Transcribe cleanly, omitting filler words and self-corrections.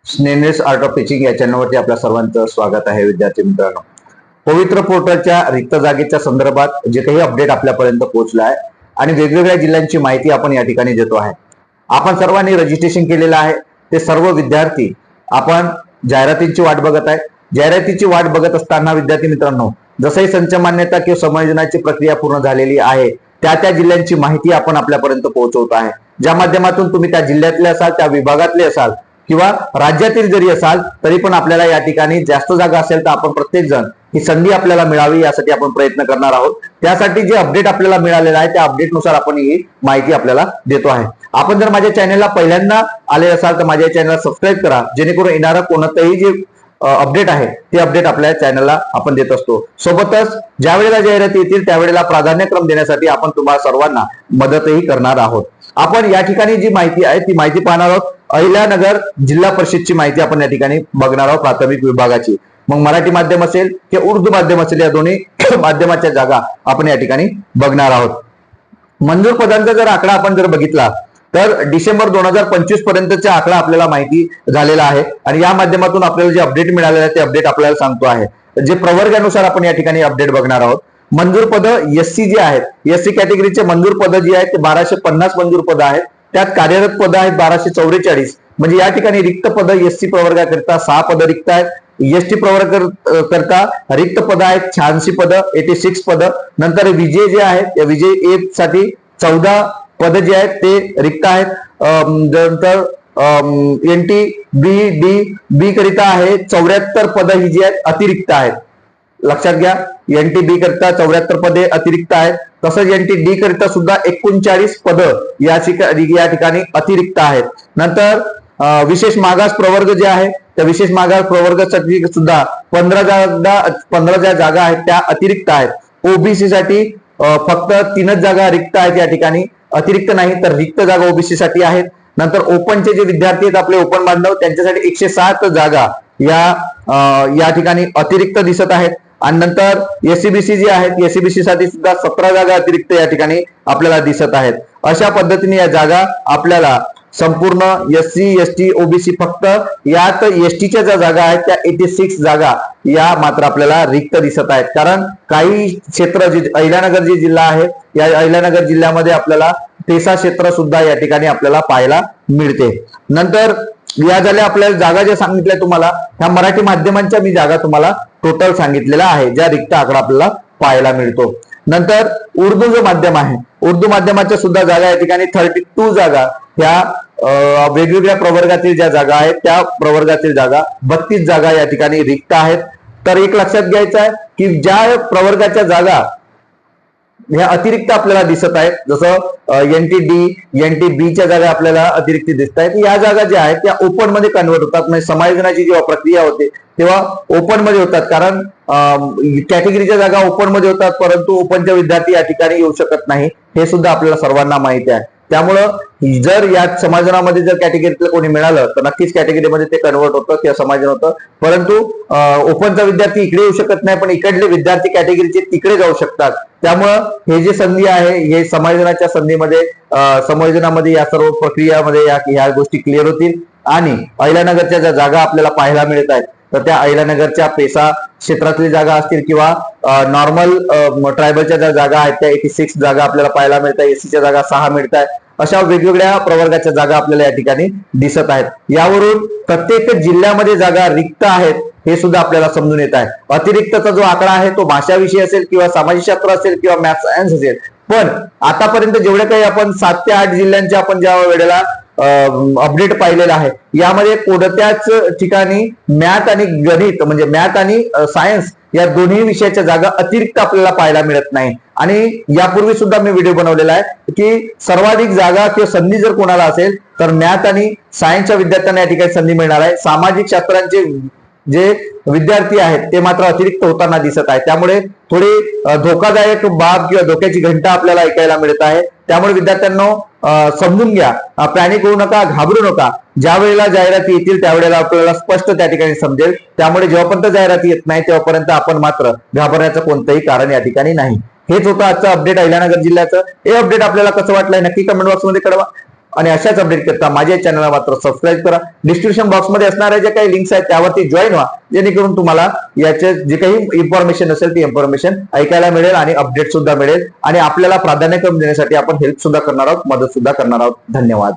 स्नेहनेस art of teaching या चॅनलवरती आपल्या सर्वांचं स्वागत आहे. विद्यार्थी मित्रांनो, पवित्र पोर्टलच्या रिक्त जागेच्या संदर्भात जे काही अपडेट आपल्यापर्यंत पोहोचलं आहे आणि वेगवेगळ्या जिल्ह्यांची माहिती आपण या ठिकाणी देतो आहे. आपण सर्वांनी रजिस्ट्रेशन केलेलं आहे. ते सर्व विद्यार्थी आपण जाहिरातींची वाट बघत आहे. जाहिरातीची वाट बघत असताना विद्यार्थी मित्रांनो, जसंही संच मान्यता किंवा समायोजनाची प्रक्रिया पूर्ण झालेली आहे त्या जिल्ह्यांची माहिती आपण आपल्यापर्यंत पोहोचवत आहे. ज्या माध्यमातून तुम्ही त्या जिल्ह्यातले असाल, त्या विभागातले असाल किंवा राज्यातील जरी असाल तरी पण आपल्याला या ठिकाणी जास्त जागा असेल तर आपण प्रत्येक जण ही संधी आपल्याला मिळावी यासाठी आपण प्रयत्न करणार आहोत. त्यासाठी जे अपडेट आपल्याला मिळालेलं आहे त्या अपडेटनुसार आपण ही माहिती आपल्याला देतो आहे. आपण जर माझ्या चॅनलला पहिल्यांदा आले असाल तर माझ्या चॅनलला सबस्क्राईब करा, जेणेकरून येणारं कोणतंही जे अपडेट आहे ते अपडेट आपल्या चॅनलला आपण देत असतो. सोबतच ज्या वेळेला जाहिराती येतील त्यावेळेला प्राधान्यक्रम देण्यासाठी आपण तुम्हाला सर्वांना मदतही करणार आहोत. आपण या ठिकाणी जी माहिती आहे ती माहिती पाहणार आहोत. अहिल्यानगर जिल्हा परिषदची माहिती आपण या ठिकाणी बघणार आहोत, प्राथमिक विभागाची. मग मराठी माध्यम असेल किंवा उर्दू माध्यम असेल या दोन्ही माध्यमाच्या जागा आपण या ठिकाणी बघणार आहोत. मंजूर पदांचा जर आकडा आपण जर बघितला तर डिसेंबर 2025 पर्यंतचा आकडा आपल्याला माहिती झालेला आहे आणि या माध्यमातून आपल्याला जे अपडेट मिळालेलं आहे ते अपडेट आपल्याला सांगतो आहे. जे प्रवर्गानुसार आपण या ठिकाणी अपडेट बघणार आहोत. मंजूर पद एससी जे आहेत, एससी कॅटेगरीचे मंजूर पद जी आहेत ते 1250 मंजूर पद आहेत. त्यात कार्यरत पद आहेत 1244. म्हणजे या ठिकाणी रिक्त पद एससी प्रवर्गाकरिता 6 पद रिक्त आहेत. एसटी प्रवर्ग करता रिक्त पद आहेत 86 पद, 86 पद. नंतर विजय जे आहेत या विजय ए साठी 14 पद जे आहेत ते रिक्त आहेत. नंतर एनटी बी डी बी करिता आहे 74 पद ही जी आहेत अतिरिक्त आहेत. लक्षात घ्या, एनटी बी करता 74 पदे अतिरिक्त आहेत. तसंच एनटी डी करिता सुद्धा 39 पद या ठिकाणी अतिरिक्त आहेत. नंतर विशेष मागास प्रवर्ग जे आहे त्या विशेष मागास प्रवर्गासाठी सुद्धा 15 ज्या जागा आहेत त्या अतिरिक्त आहेत. ओबीसी साठी फक्त 3च जागा रिक्त आहेत या ठिकाणी, अतिरिक्त नाही तर रिक्त जागा ओबीसी साठी आहेत. नंतर ओपनचे जे विद्यार्थी आहेत आपले ओपन बांधव त्यांच्यासाठी 107 जागा या ठिकाणी अतिरिक्त दिसत आहेत. आणि नंतर एससीबीसी जे आहेत एससीबीसी साठी सुद्धा 17 जागा अतिरिक्त या ठिकाणी आपल्याला दिसत आहेत. अशा पद्धतीने या जागा आपल्याला संपूर्ण एससी एसटी ओबीसी फक्त यात एसटीच्या ज्या जागा आहेत त्या 86 जागा या मात्र आपल्याला रिक्त दिसत आहेत. कारण काही क्षेत्र जे अहिल्यानगर जे जिल्हा आहे या अहिल्यानगर जिल्ह्यामध्ये आपल्याला पेसा क्षेत्र सुद्धा या ठिकाणी आपल्याला पाहायला मिळते. नंतर या झाल्या आपल्याला जागा ज्या सांगितल्या तुम्हाला ह्या मराठी माध्यमांच्या मी जागा तुम्हाला टोटल सांगितलेल्या आहे ज्या रिक्त आकडा आपल्याला पाहायला मिळतो. नंतर उर्दू जो माध्यम आहे उर्दू माध्यमाच्या सुद्धा जागा या ठिकाणी 32 जागा ह्या वेगवेगळ्या प्रवर्गातील ज्या जागा आहेत त्या प्रवर्गातील जागा 32 जागा या ठिकाणी रिक्त आहेत. तर एक लक्षात घ्यायचं आहे की ज्या प्रवर्गाच्या जागा ह्या अतिरिक्त आपल्याला दिसत आहेत, जसं एनटी डी एनटी बी च्या जागा आपल्याला अतिरिक्त दिसत आहेत, या जागा ज्या आहेत त्या ओपन मध्ये कन्वर्ट होतात. म्हणजे समायोजनाची जेव्हा प्रक्रिया होते तेव्हा ओपन मध्ये होतात. कारण कॅटेगरीच्या जागा ओपन मध्ये होतात परंतु ओपनचे विद्यार्थी या ठिकाणी येऊ शकत नाही, हे सुद्धा आपल्याला सर्वांना माहिती आहे. त्यामुळं जर या समायोजनामध्ये जर कॅटेगरीतलं कोणी मिळालं तर नक्कीच कॅटेगरीमध्ये ते कन्वर्ट होतं किंवा समायोजन होतं. परंतु ओपनचा विद्यार्थी इकडे येऊ शकत नाही पण इकडले विद्यार्थी कॅटेगरीचे तिकडे जाऊ शकतात. त्यामुळं हे जे संधी आहे हे समायोजनाच्या संधीमध्ये समायोजनामध्ये या सर्व प्रक्रियामध्ये ह्या गोष्टी क्लिअर होतील. आणि अहिल्यानगरच्या ज्या जागा आपल्याला पाहायला मिळत आहेत तर त्या अहिल्यानगरच्या पेसा क्षेत्रातली जागा असतील किंवा नॉर्मल ट्रायबलच्या ज्या जागा आहेत त्या 86 जागा आपल्याला पाहायला मिळतात. एससीच्या जागा 6 मिळत आहेत. अशा वेगवेगळ्या प्रवर्गाच्या जागा आपल्याला या ठिकाणी दिसत आहेत. यावरून प्रत्येक जिल्ह्यामध्ये जागा रिक्त आहेत हे सुद्धा आपल्याला समजून येत आहे. अतिरिक्तचा जो आकडा आहे तो भाषाविषयी असेल किंवा समाजशास्त्र असेल किंवा मॅथ्स सायन्स असेल. पण आतापर्यंत जेवढे काही आपण 7 ते 8 जिल्ह्यांचे आपण ज्या वेळेला अपडेट पाहिलेला आहे यामध्ये कोणत्याच ठिकाणी मॅथ आणि गणित म्हणजे मॅथ आणि सायन्स या दोन्ही विषयाच्या जागा अतिरिक्त आपल्याला पाहायला मिळत नाही. आणि यापूर्वी सुद्धा मी व्हिडिओ बनवलेला आहे की सर्वाधिक जागा किंवा संधी जर कोणाला असेल तर मॅथ आणि सायन्सच्या विद्यार्थ्यांना या ठिकाणी संधी मिळणार आहे. सामाजिक शास्त्रांचे जे विद्यार्थी आहेत ते मात्र अतिरिक्त होताना दिसत आहे. त्यामुळे थोडी धोकादायक बाब किंवा धोक्याची घंटा आपल्याला ऐकायला मिळत आहे. त्यामुळे विद्यार्थ्यांना समजून घ्या, पॅनिक होऊ नका, घाबरू नका. ज्या वेळेला जाहिराती येतील त्यावेळेला आपल्याला स्पष्ट त्या ठिकाणी समजेल. त्यामुळे जेव्हापर्यंत जाहिराती येत नाही तेव्हापर्यंत आपण मात्र घाबरण्याचं कोणतंही कारण या ठिकाणी नाही. हेच होतं आजचं अपडेट अहिल्यानगर जिल्ह्याचं. हे अपडेट आपल्याला कसं वाटलंय नक्की कमेंट बॉक्समध्ये कळवा. आणि अशाच अपडेट करता माझ्या चॅनलला मात्र सबस्क्राईब करा. डिस्क्रिप्शन बॉक्समध्ये असणाऱ्या ज्या काही लिंक्स आहेत त्यावरती जॉईन व्हा, जेणेकरून तुम्हाला याचे जे काही इन्फॉर्मेशन असेल ती इन्फॉर्मेशन ऐकायला मिळेल आणि अपडेट सुद्धा मिळेल आणि आपल्याला प्राधान्यक्रम देण्यासाठी आपण हेल्प सुद्धा करणार आहोत, मदत सुद्धा करणार आहोत. धन्यवाद.